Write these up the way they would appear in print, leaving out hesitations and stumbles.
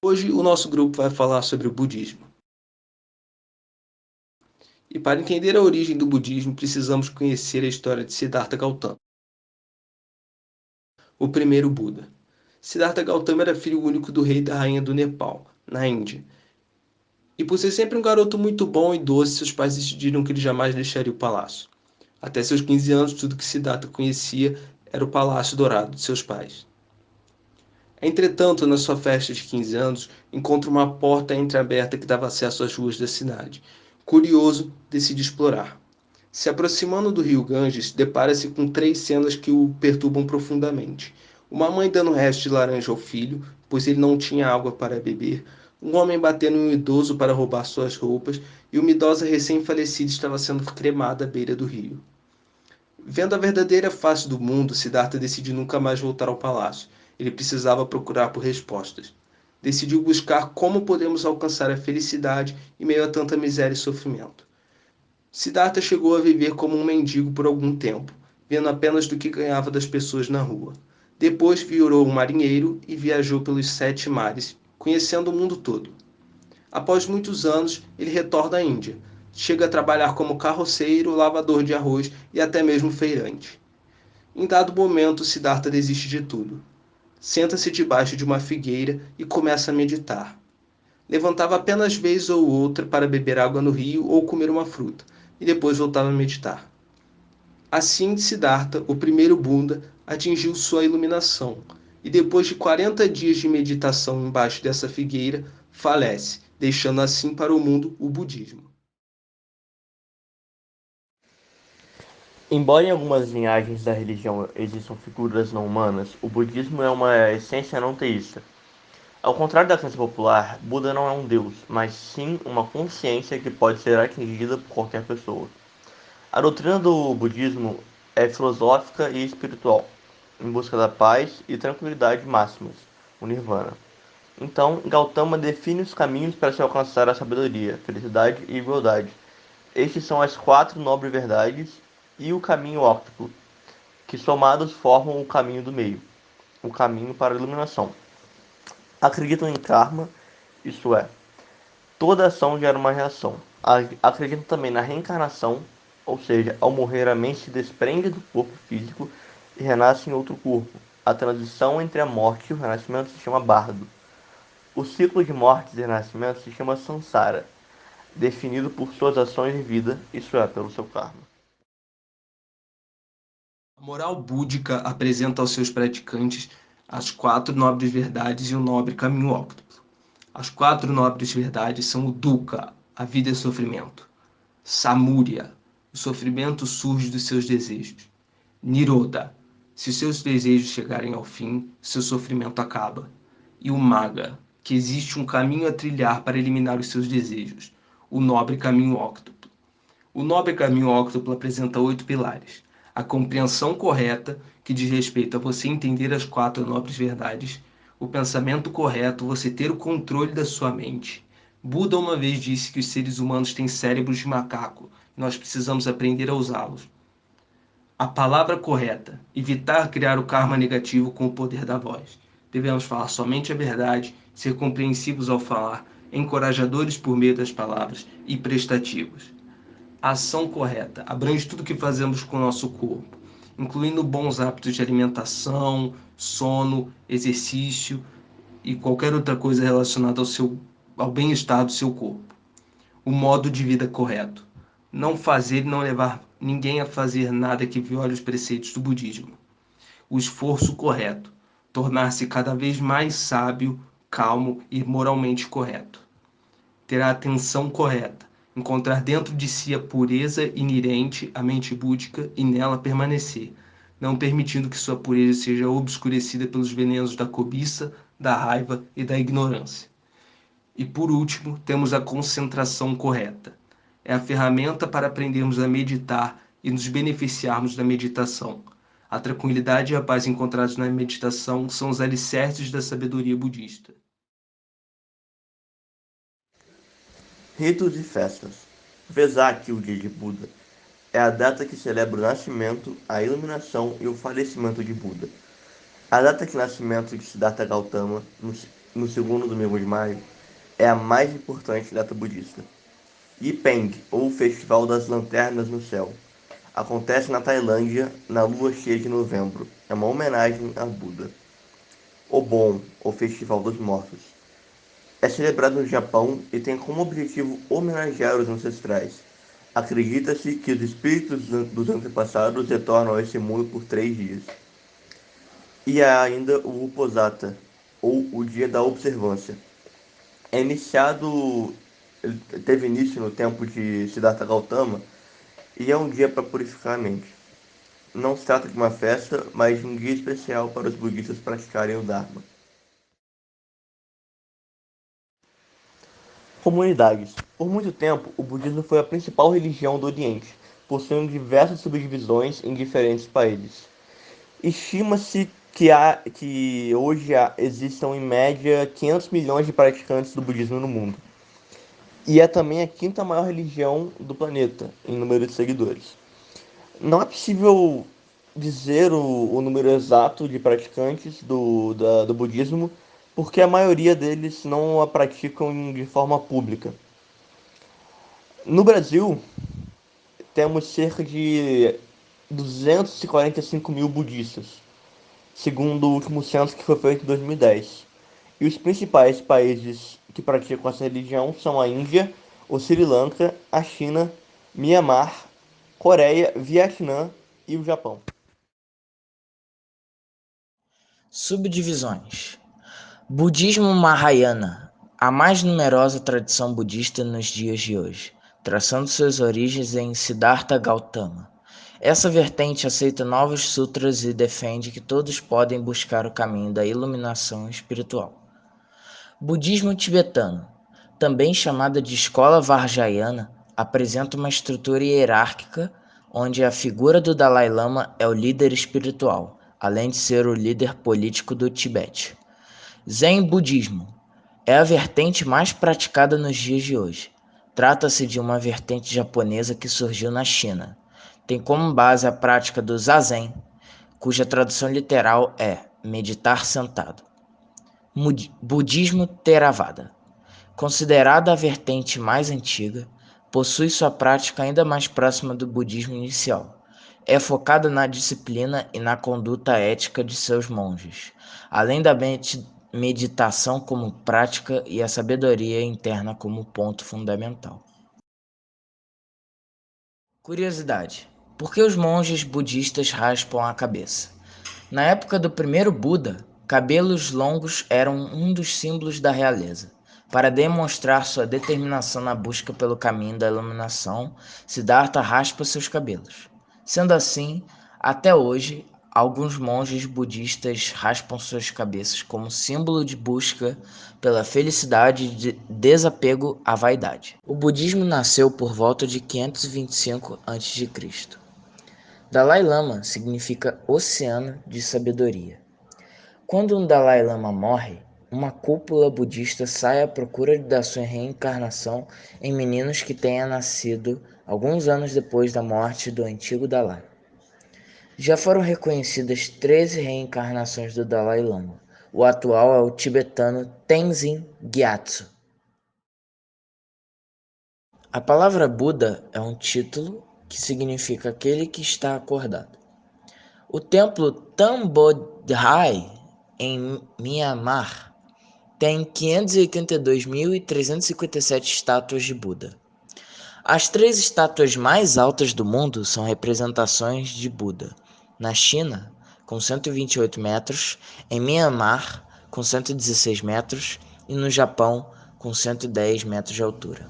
Hoje o nosso grupo vai falar sobre o budismo. E para entender a origem do budismo, precisamos conhecer a história de Siddhartha Gautama, o primeiro Buda. Siddhartha Gautama era filho único do rei e da rainha do Nepal, na Índia. E por ser sempre um garoto muito bom e doce, seus pais decidiram que ele jamais deixaria o palácio. Até seus 15 anos, tudo que Siddhartha conhecia era o palácio dourado de seus pais. Entretanto, na sua festa de 15 anos, encontra uma porta entreaberta que dava acesso às ruas da cidade. Curioso, decide explorar. Se aproximando do rio Ganges, depara-se com três cenas que o perturbam profundamente. Uma mãe dando resto de laranja ao filho, pois ele não tinha água para beber, um homem batendo em um idoso para roubar suas roupas, e uma idosa recém-falecida estava sendo cremada à beira do rio. Vendo a verdadeira face do mundo, Siddhartha decidiu nunca mais voltar ao palácio. Ele precisava procurar por respostas. Decidiu buscar como podemos alcançar a felicidade em meio a tanta miséria e sofrimento. Siddhartha chegou a viver como um mendigo por algum tempo, vendo apenas do que ganhava das pessoas na rua. Depois virou um marinheiro e viajou pelos 7 mares, conhecendo o mundo todo. Após muitos anos, ele retorna à Índia. Chega a trabalhar como carroceiro, lavador de arroz e até mesmo feirante. Em dado momento, Siddhartha desiste de tudo. Senta-se debaixo de uma figueira e começa a meditar. Levantava apenas vez ou outra para beber água no rio ou comer uma fruta, e depois voltava a meditar. Assim, Siddhartha, o primeiro Buda, atingiu sua iluminação, e depois de 40 dias de meditação embaixo dessa figueira, falece, deixando assim para o mundo o budismo. Embora em algumas linhagens da religião existam figuras não humanas, o budismo é uma essência não teísta. Ao contrário da crença popular, Buda não é um deus, mas sim uma consciência que pode ser atingida por qualquer pessoa. A doutrina do budismo é filosófica e espiritual, em busca da paz e tranquilidade máximas, o nirvana. Então, Gautama define os caminhos para se alcançar a sabedoria, felicidade e igualdade. Estes são as quatro nobres verdades e o caminho óctuplo, que somados formam o caminho do meio, o caminho para a iluminação. Acreditam em karma, isto é, toda ação gera uma reação. Acreditam também na reencarnação, ou seja, ao morrer a mente se desprende do corpo físico e renasce em outro corpo. A transição entre a morte e o renascimento se chama bardo. O ciclo de mortes e renascimento se chama samsara, definido por suas ações de vida, isto é, pelo seu karma. A moral búdica apresenta aos seus praticantes as quatro nobres verdades e o nobre caminho óctuplo. As quatro nobres verdades são o dukkha, a vida é sofrimento; samurya, o sofrimento surge dos seus desejos; nirodha, se os seus desejos chegarem ao fim, seu sofrimento acaba; e o magga, que existe um caminho a trilhar para eliminar os seus desejos, o nobre caminho óctuplo. O nobre caminho óctuplo apresenta 8 pilares: a compreensão correta, que diz respeito a você entender as quatro nobres verdades; o pensamento correto, você ter o controle da sua mente. Buda uma vez disse que os seres humanos têm cérebros de macaco e nós precisamos aprender a usá-los. A palavra correta, evitar criar o karma negativo com o poder da voz. Devemos falar somente a verdade, ser compreensivos ao falar, encorajadores por meio das palavras e prestativos. A ação correta abrange tudo o que fazemos com o nosso corpo, incluindo bons hábitos de alimentação, sono, exercício e qualquer outra coisa relacionada ao bem-estar do seu corpo. O modo de vida correto: não fazer e não levar ninguém a fazer nada que viole os preceitos do budismo. O esforço correto: tornar-se cada vez mais sábio, calmo e moralmente correto. Ter a atenção correta: encontrar dentro de si a pureza inerente à mente búdica e nela permanecer, não permitindo que sua pureza seja obscurecida pelos venenos da cobiça, da raiva e da ignorância. E por último, temos a concentração correta. É a ferramenta para aprendermos a meditar e nos beneficiarmos da meditação. A tranquilidade e a paz encontrados na meditação são os alicerces da sabedoria budista. Ritos e festas. Vesak, o dia de Buda, é a data que celebra o nascimento, a iluminação e o falecimento de Buda. A data de nascimento de Siddhartha Gautama no segundo domingo de maio, é a mais importante data budista. Yipeng, ou Festival das Lanternas no Céu, acontece na Tailândia na lua cheia de novembro. É uma homenagem a Buda. Obon, ou Festival dos Mortos, é celebrado no Japão e tem como objetivo homenagear os ancestrais. Acredita-se que os espíritos dos antepassados retornam a esse mundo por 3 dias. E há ainda o Uposatha, ou o Dia da Observância. É iniciado, ele teve início no tempo de Siddhartha Gautama e é um dia para purificar a mente. Não se trata de uma festa, mas de um dia especial para os budistas praticarem o Dharma. Comunidades. Por muito tempo, o budismo foi a principal religião do Oriente, possuindo diversas subdivisões em diferentes países. Estima-se que hoje existam em média 500 milhões de praticantes do budismo no mundo. E é também a quinta maior religião do planeta em número de seguidores. Não é possível dizer o número exato de praticantes do budismo, porque a maioria deles não a praticam de forma pública. No Brasil, temos cerca de 245 mil budistas, segundo o último censo que foi feito em 2010. E os principais países que praticam essa religião são a Índia, o Sri Lanka, a China, Mianmar, Coreia, Vietnã e o Japão. Subdivisões: Budismo Mahayana, a mais numerosa tradição budista nos dias de hoje, traçando suas origens em Siddhartha Gautama. Essa vertente aceita novos sutras e defende que todos podem buscar o caminho da iluminação espiritual. Budismo tibetano, também chamada de escola Vajrayana, apresenta uma estrutura hierárquica onde a figura do Dalai Lama é o líder espiritual, além de ser o líder político do Tibete. Zen budismo é a vertente mais praticada nos dias de hoje. Trata-se de uma vertente japonesa que surgiu na China. Tem como base a prática do Zazen, cuja tradução literal é meditar sentado. Budismo Theravada, considerada a vertente mais antiga, possui sua prática ainda mais próxima do budismo inicial. É focada na disciplina e na conduta ética de seus monges, além da meditação como prática e a sabedoria interna como ponto fundamental. Curiosidade: por que os monges budistas raspam a cabeça? Na época do primeiro Buda, cabelos longos eram um dos símbolos da realeza. Para demonstrar sua determinação na busca pelo caminho da iluminação, Siddhartha raspa seus cabelos. Sendo assim, até hoje, alguns monges budistas raspam suas cabeças como símbolo de busca pela felicidade e de desapego à vaidade. O budismo nasceu por volta de 525 a.C. Dalai Lama significa oceano de sabedoria. Quando um Dalai Lama morre, uma cúpula budista sai à procura da sua reencarnação em meninos que tenham nascido alguns anos depois da morte do antigo Dalai. Já foram reconhecidas 13 reencarnações do Dalai Lama. O atual é o tibetano Tenzin Gyatso. A palavra Buda é um título que significa aquele que está acordado. O templo Tambodhai, em Myanmar, tem 582.357 estátuas de Buda. As 3 estátuas mais altas do mundo são representações de Buda. Na China, com 128 metros, em Myanmar, com 116 metros, e no Japão, com 110 metros de altura.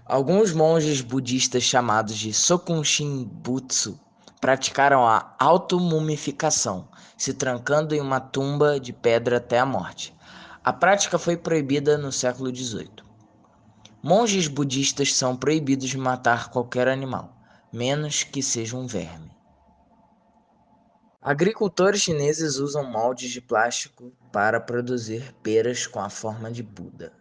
Alguns monges budistas chamados de Sokunshin Butsu praticaram a automumificação, se trancando em uma tumba de pedra até a morte. A prática foi proibida no século XVIII. Monges budistas são proibidos de matar qualquer animal, menos que seja um verme. Agricultores chineses usam moldes de plástico para produzir peras com a forma de Buda.